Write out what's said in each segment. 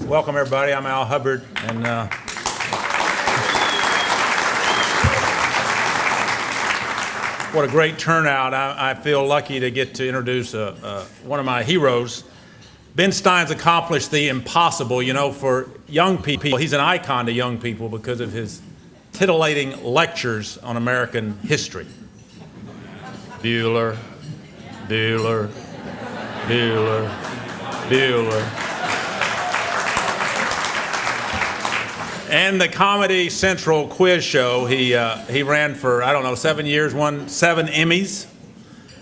Welcome, everybody. I'm Al Hubbard, and what a great turnout. I feel lucky to get to introduce one of my heroes. Ben Stein's accomplished the impossible, for young people. He's an icon to young people because of his titillating lectures on American history. Bueller, Bueller, Bueller, Bueller. And the Comedy Central quiz show, he ran for, 7 years, won 7 Emmys.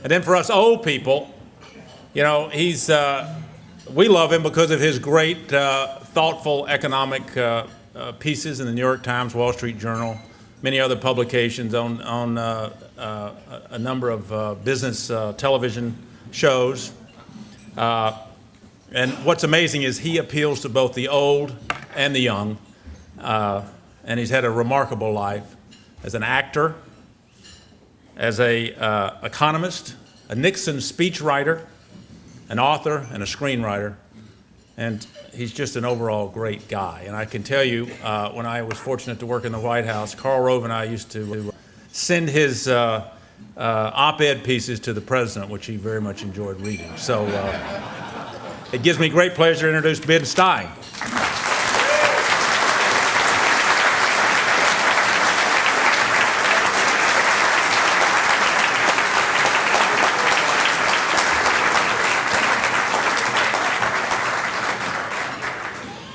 And then for us old people, we love him because of his great, thoughtful economic pieces in the New York Times, Wall Street Journal, many other publications on a number of business television shows. And what's amazing is he appeals to both the old and the young. And he's had a remarkable life as an actor, as a economist, a Nixon speechwriter, an author, and a screenwriter. And he's just an overall great guy. And I can tell you, when I was fortunate to work in the White House, Karl Rove and I used to send his op-ed pieces to the president, which he very much enjoyed reading. So it gives me great pleasure to introduce Ben Stein.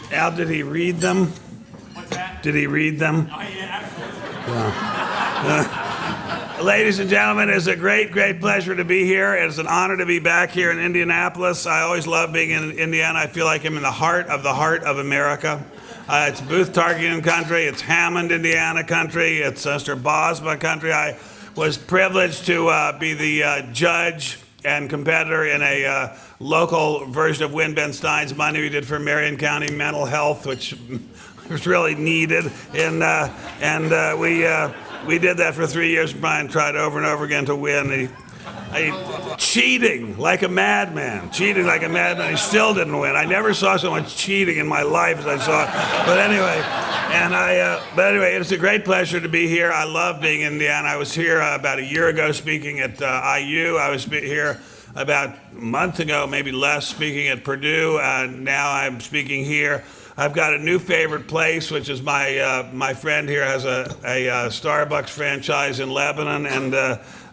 Al, did he read them? What's that? Did he read them? Oh, yeah, absolutely. Ladies and gentlemen, it's a great, great pleasure to be here. It's an honor to be back here in Indianapolis. I always love being in Indiana. I feel like I'm in the heart of America. It's Booth Tarkington country. It's Hammond, Indiana country. It's Esther Bosma country. I was privileged to be the judge and competitor in a local version of Win Ben Stein's Money we did for Marion County Mental Health, which was really needed. And we did that for 3 years. Brian tried over and over again to win. Cheating like a madman. He still didn't win. I never saw so much cheating in my life as I saw it. But anyway, it's a great pleasure to be here. I love being in Indiana. I was here about a year ago speaking at IU. I was here about a month ago, maybe less, speaking at Purdue. Now I'm speaking here. I've got a new favorite place, which is my friend here has a Starbucks franchise in Lebanon, and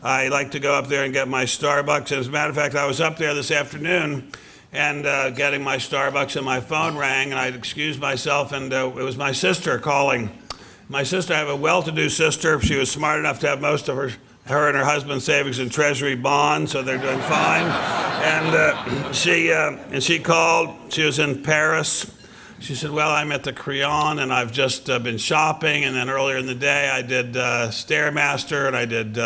I like to go up there and get my Starbucks. As a matter of fact, I was up there this afternoon and getting my Starbucks, and my phone rang, and I excused myself, and it was my sister calling. My sister, I have a well-to-do sister. She was smart enough to have most of her and her husband's savings in Treasury bonds, so they're doing fine. And she called. She was in Paris. She said, well, I'm at the Crillon, and I've just been shopping, and then earlier in the day I did Stairmaster, and I did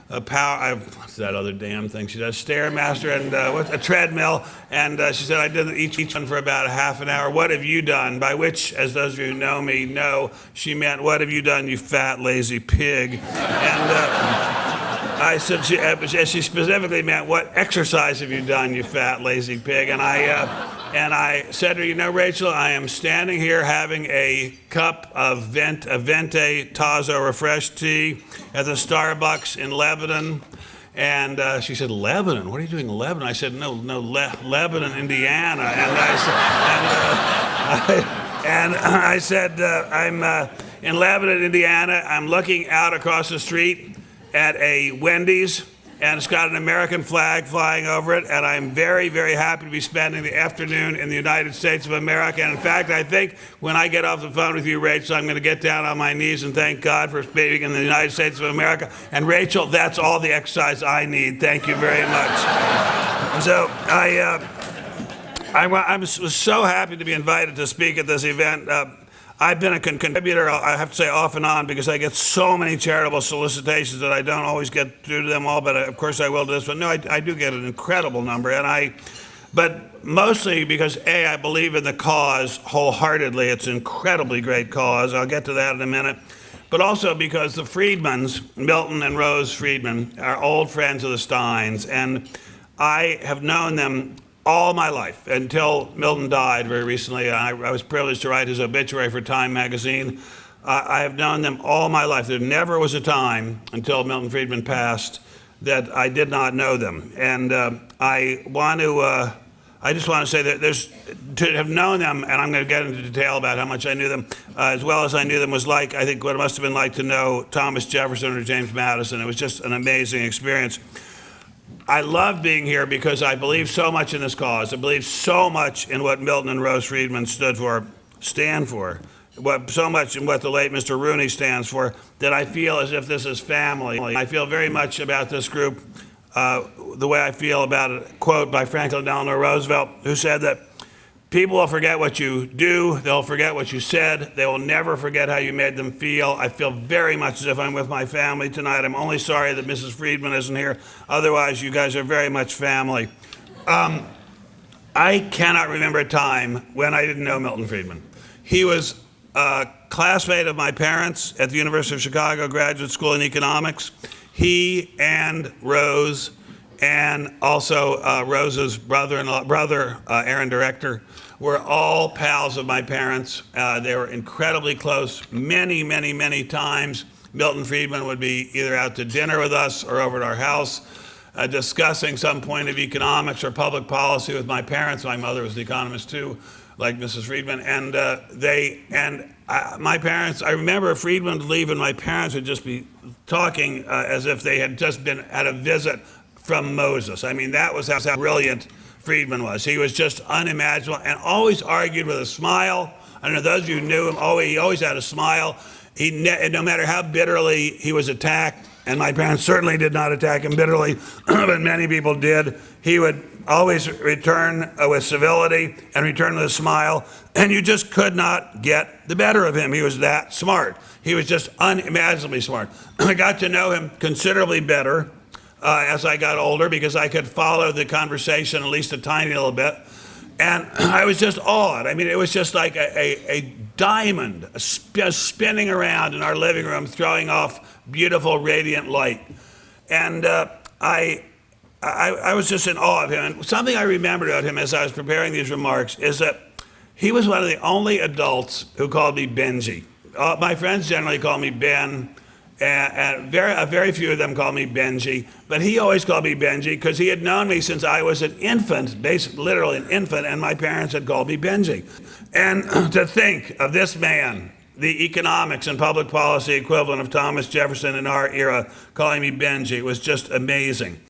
what's that other damn thing she does? Stairmaster and a treadmill. And she said, I did each one for about a half an hour. What have you done? By which, as those of you who know me know, she meant, what have you done, you fat, lazy pig? And I said, she specifically meant, what exercise have you done, you fat, lazy pig? And I said to her, Rachel, I am standing here having a cup of Venti Tazo refreshed tea at the Starbucks in Lebanon. And she said, Lebanon? What are you doing in Lebanon? I said, no, Lebanon, Indiana. And I said, I'm in Lebanon, Indiana. I'm looking out across the street at a Wendy's, and it's got an American flag flying over it, and I'm very, very happy to be spending the afternoon in the United States of America. And in fact, I think when I get off the phone with you, Rachel, I'm going to get down on my knees and thank God for being in the United States of America. And Rachel, that's all the exercise I need. Thank you very much. So I was so happy to be invited to speak at this event. I've been a contributor, I have to say, off and on, because I get so many charitable solicitations that I don't always get through to them all, but of course I will to this. But no, I do get an incredible number, but mostly because, A, I believe in the cause wholeheartedly. It's an incredibly great cause. I'll get to that in a minute. But also because the Friedmans, Milton and Rose Friedman, are old friends of the Steins, and I have known them all my life until Milton died very recently. I was privileged to write his obituary for Time magazine. I have known them all my life. There never was a time until Milton Friedman passed that I did not know them. And I just want to say that to have known them, and I'm going to get into detail about how much I knew them, as well as I knew them, was like, I think, what it must have been like to know Thomas Jefferson or James Madison. It was just an amazing experience. I love being here because I believe so much in this cause. I believe so much in what Milton and Rose Friedman stand for, so much in what the late Mr. Rooney stands for, that I feel as if this is family. I feel very much about this group the way I feel about a quote by Franklin Delano Roosevelt, who said that people will forget what you do, they'll forget what you said, they will never forget how you made them feel. I feel very much as if I'm with my family tonight. I'm only sorry that Mrs. Friedman isn't here. Otherwise, you guys are very much family. I cannot remember a time when I didn't know Milton Friedman. He was a classmate of my parents at the University of Chicago Graduate School in Economics. He and Rose, and also Rose's brother, Aaron Director, were all pals of my parents. They were incredibly close. Many times, Milton Friedman would be either out to dinner with us or over at our house, discussing some point of economics or public policy with my parents. My mother was an economist too, like Mrs. Friedman. And my parents, I remember Friedman would leave and my parents would just be talking as if they had just been at a visit from Moses. I mean, that was how brilliant Friedman was. He was just unimaginable and always argued with a smile. I don't know, those of you who knew him, he always had a smile. No matter how bitterly he was attacked, and my parents certainly did not attack him bitterly, but many people did, he would always return with civility and return with a smile, and you just could not get the better of him. He was that smart. He was just unimaginably smart. I got to know him considerably better as I got older because I could follow the conversation at least a tiny little bit. And I was just awed. I mean, it was just like a diamond spinning around in our living room, throwing off beautiful, radiant light. And I was just in awe of him. And something I remembered about him as I was preparing these remarks is that he was one of the only adults who called me Benji. My friends generally call me Ben, and very few of them call me Benji, but he always called me Benji because he had known me since I was an infant, basically literally an infant, and my parents had called me Benji. And to think of this man, the economics and public policy equivalent of Thomas Jefferson in our era, calling me Benji, was just amazing.